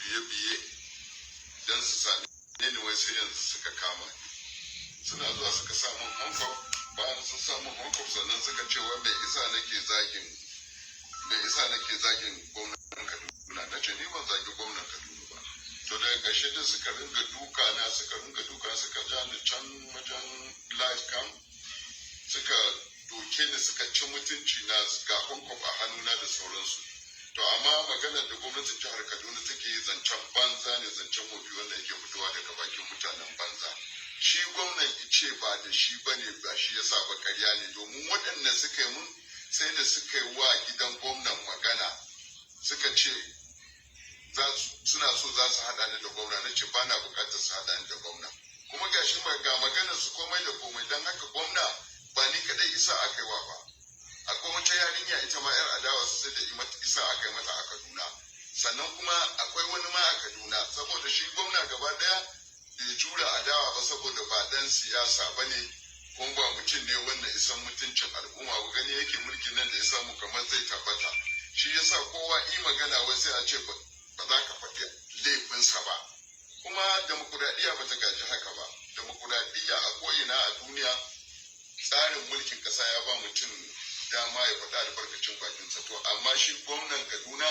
biye-biye don su sami ne wai sai yanzu suka kama suna zuwa suka samu hankali bayan sun samu hankali sannan suka ce wai mai isa nake zagin gwamnan Kaduna na ce ni ban zagi gwamnan Kaduna ba to daga ƙarshe da suka ringa duka suka ja ni can wajen live cam suka doke ni suka ci mutunci na ga hankali a hannuna da sauransu. To amma maganar da gwamnatin jihar Kaduna take zancen banza ne, zancen mafi wanda yake fitowa daga bakin mutanen banza. Shi gwamnan ice ba da shi bane, ba shi ya saba karya ne, domin waɗanda suka yi mun sai da suka yi wa gidan gwamnan magana suka ce suna so za su haɗa ni da gwamna, na ce ba na buƙatar su haɗa ni da gwamna. Kuma ga shi ga maganar su komai da komai, don haka gwamna ba ni kaɗai isa aka yi wa ba. Akwai wata yarinya ita ma 'yar adawa sosai da isa aka yi mata a Kaduna, sannan kuma akwai wani ma a Kaduna, saboda shi gwamna gaba daya bai jura adawa ba saboda ba dan siyasa ba ne kuma ba mutum ne wanda isan mutuncin al'umma ba, gani yake mulkin nan da ya samu kamar zai tabbata. Shi yasa kowa yi magana wai sai a ce ba za ka faɗi laifinsa ba. Kuma demokuraɗiyya ba ta gaji haka ba. Demokuraɗiyya a ko'ina a duniya tsarin mulkin ƙasa ya ba mutum dama ya faɗa albarkacin bakinsa. To amma shi gwamnan Kaduna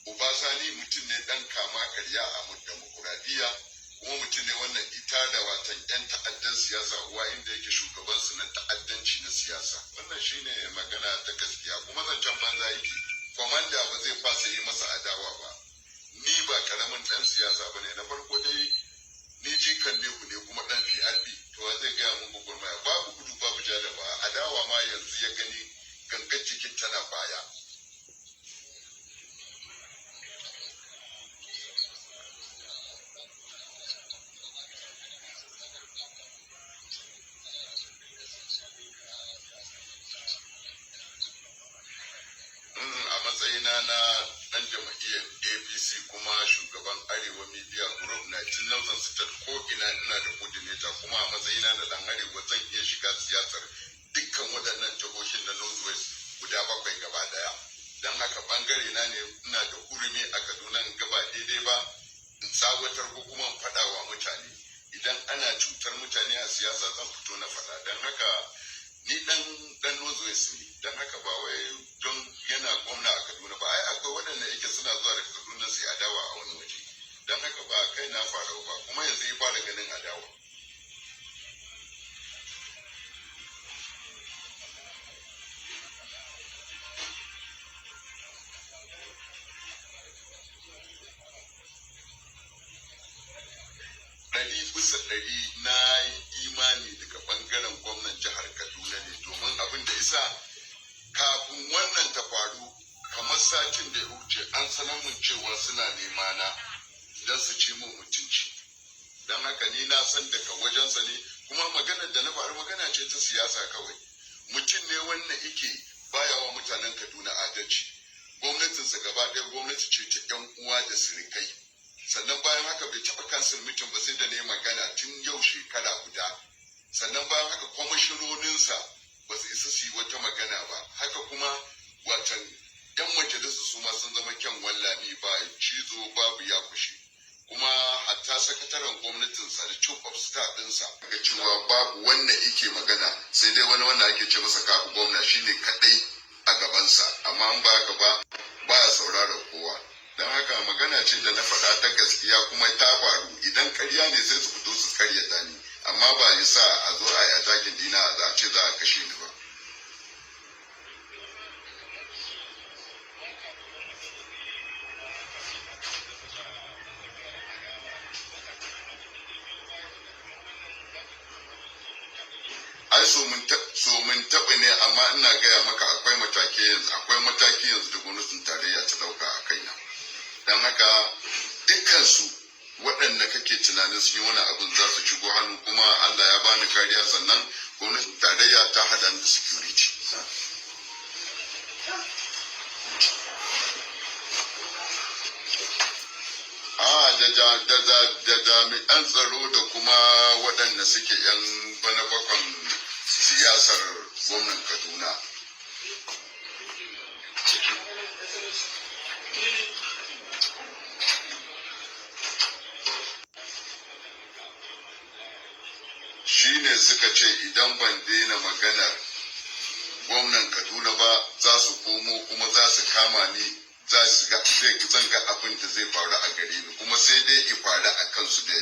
Obasani mutum ne ɗan kama karya a demokuraɗiyya, kuma mutum ne wannan ita da watan 'yan ta'addan siyasa uwa inda yake shugabansu na ta'addanci na siyasa. Wannan shine magana ta gaskiya, kuma zancen banza yake. Kwamanda ba zai fasa yi masa adawa ba. Ni ba karamin ɗan siyasa ba ne, na farko dai ni jikan Nehu ne kuma ɗan PRP. To zai gaya mun gwagwarmaya babu gudu babu jada ba, adawa ma yanzu ya gani gangar jikin tana baya. A matsayina na ɗan jam'iyyar APC kuma shugaban Arewa Media Group 19,000 State ko ina da coordinator, kuma a matsayina da ɗan Arewa zan iya shiga siyasar dukkan waɗannan jihohin na Northwest guda 7 gaba daya. Don haka bangare na ne ina da hurumi a Kaduna in gaba daidai ba in tsawatar ko kuma in faɗa wa mutane. Idan ana cutar mutane a siyasa zan fito na faɗa. Don haka ni dan Northwest ne, don haka ba wai don yana gwamna a Kaduna ba, ai akwai waɗanda yake suna zuwa daga Kaduna sai adawa a wani waje. Don haka ba kai na farau ba, kuma yanzu ya fara ganin adawa. Bisa ɗari na yi imani daga ɓangaren gwamnan jihar Kaduna ne, domin abin da isa kafin wannan ta faru kamar satin da ya wuce an sanar mun cewa suna nema na don su ci mun mutunci. Don haka ni na san daga wajensa ne, kuma maganar da na faru magana ce ta siyasa kawai. Mutum ne wannan yake baya wa mutanen Kaduna adalci. Gwamnatinsa gaba ɗaya gwamnati ce ta 'yan uwa da sirikai. Sannan bayan haka bai taɓa kansil mitin ba sai da ne magana tun yau shekara guda. Sannan bayan haka kwamishinoninsa ba su isa su yi wata magana ba. Haka kuma watan 'yan majalisa su ma sun zama kyan wallami, ba cizo babu ya kushe. Kuma hatta sakataren gwamnatinsa da chief of staff ɗinsa ga cewa babu wanda yake magana sai dai wanda ake ce masa kafu gwamna shine kaɗai a gabansa, amma an ba haka ba ya sauraron kowa. Don haka magana ce da na faɗa ta gaskiya kuma ta faru. Idan karya ne sai su fito su karyata ni, amma ba ya sa a zo a yi atakin dina a ce za a kashe ni ba. Ai so mun taɓa ne, amma ina gaya maka akwai mataki yanzu da gwamnatin tarayya ta ɗauka a kaina. Don haka dukkansu waɗanda kake tunanin sun yi wani abin za su shigo hannu, kuma Allah ya bani kariya, sannan gwamnatin tarayya ta haɗa da security. Da jami'an tsaro da kuma waɗanda suke 'yan bana bakon siyasar gwamnan Kaduna. shine suka ce idan ban daina maganar gwamnan Kaduna ba za su komo kuma za su kama ni zan ga abin da zai faru a gare ni kuma sai dai ki faru a kansu da